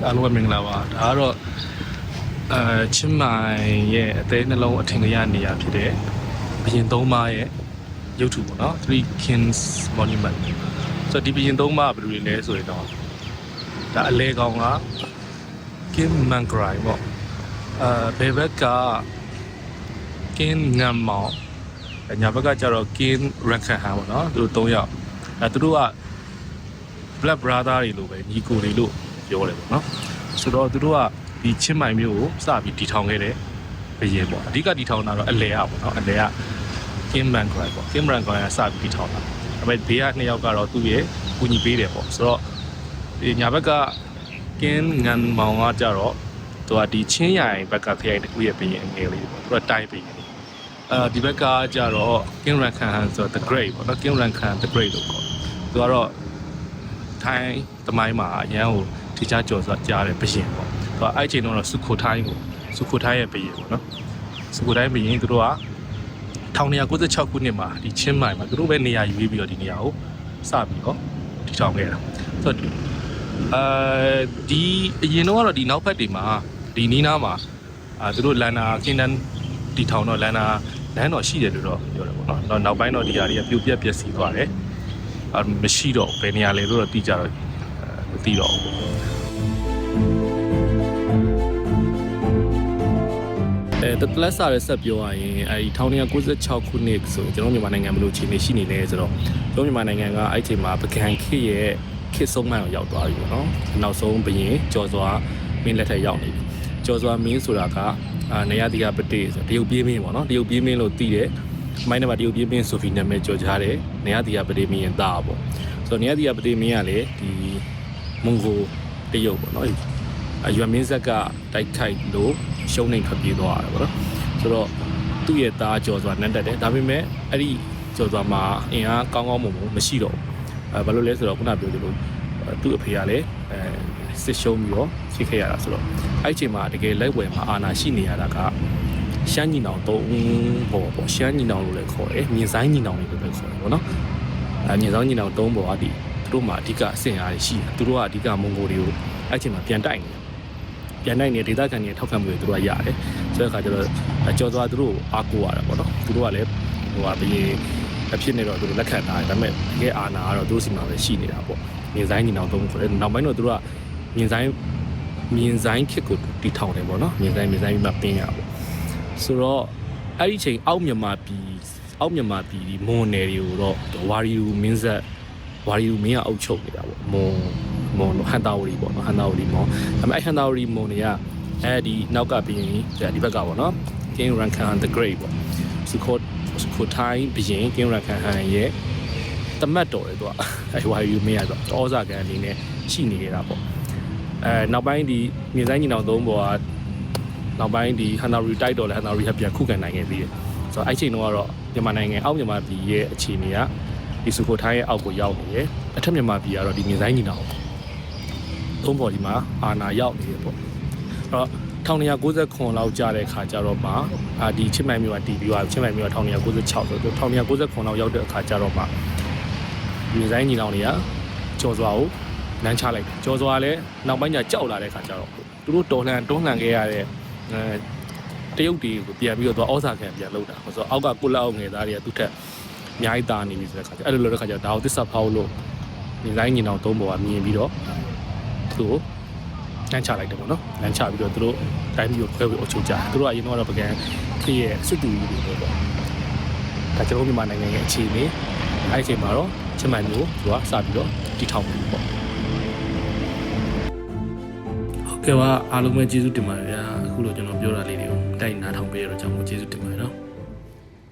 အားလုံးပဲမင်္ဂလာပါဒါကတော့ချင်းမိုင်ရဲ့အသေးနှလုံးအထင်ကြီးနေရာဖြစ်တဲ့ဘရင်သုံးပါးရဲ့ရုပ်ထုပေါ့နော် Three Kings Monument ဆိုတော့ဒီဘရင်သုံးပါးဘယ်လိုလဲဆိုရင်တော့ဒါအလဲကောင်က King Mangrai ပေါ့ဘယ်ဘက်က King Ngam Mao ညာဘက်ကကျတော့ King Rakhan ပေါ့နော်သူတို့၃ယောက်သူတို့က Black Brother တွေလို့ပဲညီကိုတွေလို့ပြောတယ်ပေါ့နော်ဆိုတော့သူတို့ကဒီချင်းမိုင်မျိုးကိုစပြီးတည်ထောင်ခဲ့တဲ့ဘရင်ပေါ့အဓိကတည်ထောင်တာတော့အလဲရပေါ့နော်အလဲက King Mangrai ပေါ့ King Mangrai ကစပြီးတည်ထောင်တာဒါပေမဲ့ဘေးကနှစ်ယောက်ကတော့သူ့ရဲ့ကူညီပေးတယ်ပေါ့ဆိုတော့ဒီညာဘက်က King Ngam Mao ကကြတော့သူကဒီချင်းရိုင်ဘက်ကခရိုင်တစ်ခုရဲ့ဘရင်ငယ်လေးပေါ့သူကတိုင်းဘရင်ဒီဘက်ကကြတော့ King Rakhan ဆိုတော့ The Great ပေါ့နော် King Rakhan The Great လို့ခေါ်သူကတော့ထိုင်းသမိုင်းမှာအရန်ကိုထိချကြော်စွာကြားတယ်ဘရင်ပေါ့သူကအဲ့ချိန်တော့စုခိုထိုင်းရဲ့ဘရင်ပေါ့နော်စုခိုထိုင်းဘရင်သူတို့က1996ခုနှစ်မှာဒီချင်းမိုင်မှာသူတို့ပဲနေရာယူပြီးတော့ဒီနေရာကိုစပြီးတော့တည်ထောင်ခဲ့တာဆိုတော့ဒီအရင်တော့ဒီနောက်ဘက်တွေမှာဒီနီးနားမှာသူတို့လန်နာကင်းတန်တည်ထောင်တော့လန်နာလမ်းတော်ရှိတယ်လို့တော့ပြောတယ်ပေါ့နော်နောက်ပိုင်းတော့ဒီဟာတွေကပြုတ်ပြက်ပျက်စီးသွားတယ်မရှိတော့ဘယ်နေရာလဲလို့တော့သိကြတော့မသိတော့ဘူးတလက်စာရဲ့ဆက်ပြောရရင်အဲဒီ1996ခုနှစ်ဆိုကျွန်တော်မြန်မာနိုင်ငံဘယ်လိုအခြေအနေရှိနေလဲဆိုတော့ကျွန်တော်မြန်မာနိုင်ငံကအဲ့ချိန်မှာပကံခေတ်ရဲ့ခေတ်ဆုံးမှန်ကိုရောက်သွားပြီပေါ့နော်နောက်ဆုံးဘရင်ကျော်စွာမင်းလက်ထက်ရောက်နေပြီကျော်စွာမင်းဆိုတာကနေရတိကပတိဆိုတရုတ်ပြေးမင်းပေါ့နော်တရုတ်ပြေးမင်းလို့သိတယ်မိုင်းနံပါတ်တရုတ်ပြေးမင်းဆိုပြီးနာမည်ကျော်ကြားတယ်နေရတိကပတိမင်းရဲ့သားပေါ့ဆိုတော့နေရတိကပတိမင်းကလေဒီမွန်ဂိုတရုတ်ပေါ့နော်ရွက်မင်းဆက်ကတိုက်ခိုက်လို့ရှုံးနေထွက်ပြေးသွားတယ်ပေါ့နော်ဆိုတော့သူ့ရဲ့သားကျော်စွာနန်းတက်တယ်ဒါပေမဲ့အဲ့ဒီကျော်စွာမှာအင်အားကောင်းမွန်မရှိတော့ဘူးဘာလို့လဲဆိုတော့ခုနပြောသလိုသူ့အဖေကလည်းစစ်ရှုံးပြီးတော့ဖြစ်ခဲ့ရတာဆိုတော့အဲ့ချိန်မှာတကယ်လက်ဝယ်မှာအာဏာရှိနေရတာကရှမ်းညီနောင်၃ပေါ့ရှမ်းညီနောင်လို့လည်းခေါ်တယ်မြင်းဆိုင်ညီနောင်လို့လည်းခေါ်တယ်ပေါ့နော်မြင်းဆိုင်ညီနောင်၃ပေါ့အဒီသူတို့မှာအဓိကအဆင့်အားရှိတယ်သူတို့ကအဓိကမွန်ဂိုတွေကိုအဲ့ချိန်မှာပြန်တိုက်နေဒေသခံတွေထောက်ခံမှုတွေသူတို့ကရတယ်ဆိုတဲ့အခါကျတော့ကြော်သွားသူတို့အားကိုးရတာပေါ့နော်သူတို့ကလည်းဘရင်အဖြစ်နေတော့သူတို့လက်ခံထားတယ်ဒါပေမဲ့တကယ်အာဏာကတော့သူတို့စီမှာပဲရှိနေတာပေါ့မြင်းဆိုင်ညီနောင်၃ခေါ်တယ်နောက်ပိုင်းတော့သူတို့ကမြင်းဆိုင်ခစ်ကိုတီထောင်တယ်ပေါ့နော်မြင်းဆိုင်ပြီးမှပင်းရပေါ့ဆိုတော့အဲ့ဒီချိန်အောက်မြန်မာပြည်ဒီမွန်နယ်တွေကိုတော့ဝါရီယူမင်းကအုပ်ချုပ်နေတာပေါ့မွန်ဟန်တာဝရီပေါ့နော်ဟန်တာဝရီမွန်ဒါပေမဲ့အဲ့ဟန်တာဝရီမွန်တွေကအဲ့ဒီနောက်ကပြီးရင်ဒီဘက်ကပေါ့နော် King Rakhan the Great ပေါ့စုခိုထိုင်းပြီးရင် King Rakhan ရဲ့တမတ်တော်တယ်သူကအဲ့ဝါရီယူမင်းကတော့ဩဇာကန်အနေနဲ့ရှိနေနေတာပေါ့နောက်ပိုင်းဒီမြင်းဆိုင်ညီနောင်၃ဘောကနောက်ပိုင်းဒီဟန်နာရီတိုက်တော်လဲဟန်နာရီဟပြန်ခုခံနိုင်ခဲ့သေးတယ်ဆိုတော့အဲ့ချိန်တော့ကတော့မြန်မာနိုင်ငံအောက်မြန်မာပြည်ရဲ့အခြေအနေကဒီစုခိုထိုင်းရဲ့အောက်ကိုရောက်နေတယ်အထက်မြန်မာပြည်ကတော့ဒီမြင်းဆိုင်ညီနောင်၃ဘောဒီမှာအာဏာရောက်နေတယ်ပေါ့အဲ့တော့1990လောက်ကြာတဲ့အခါကျတော့မှဒီချင်းမိုင်မြို့ကတီးပြီးသွားချင်းမိုင်မြို့က1996ဆိုတော့1990လောက်ရောက်တဲ့အခါကျတော့မှမြင်းဆိုင်ညီနောင်တွေကကျော်စွာကိုလမ်းချလိုက်တယ်ကျော်စွာလည်းနောက်ပိုင်းကျကြောက်လာတဲ့ခါကျတော့သူတို့တွန်းလှန်ခဲ့ရတဲ့တရုတ်တွေကိုပြန်ပြီးတော့ဩဇာခံပြန်လုပ်တာဆိုတော့အောက်ကကိုလက်အောက်ငယ်သားတွေကသူ့ထက်အများကြီးတာနေပြီဆိုတဲ့ခါကျအဲ့လိုလုပ်တဲ့ခါကျတော့ဒါကိုသစ္စာဖောက်လို့ညီတိုင်းညီနောင်၃ဘောကမြင်ပြီးတော့သူ့ကိုလမ်းချလိုက်တယ်ပေါ့နော်လမ်းချပြီးတော့သူတို့တိုင်းပြီးခွဲပြီးအချုပ်ကြသူတို့ကအရင်တော့ပကံခေရဲ့စစ်တူကြီးတွေပေါ့ဒါကျွန်တော်မြန်မာနိုင်ငံရဲ့အခြေအနေအဲ့ဒီအချိန်မှာတော့ချင်းမိုင်မျိုးသူကစပြီးတော့တည်ထောင်ပြီးပေါ့ကဲပါအားလုံးပဲကျေးဇူးတင်ပါတယ်ဗျာအခုလိုကျွန်တော်ပြောတာလေး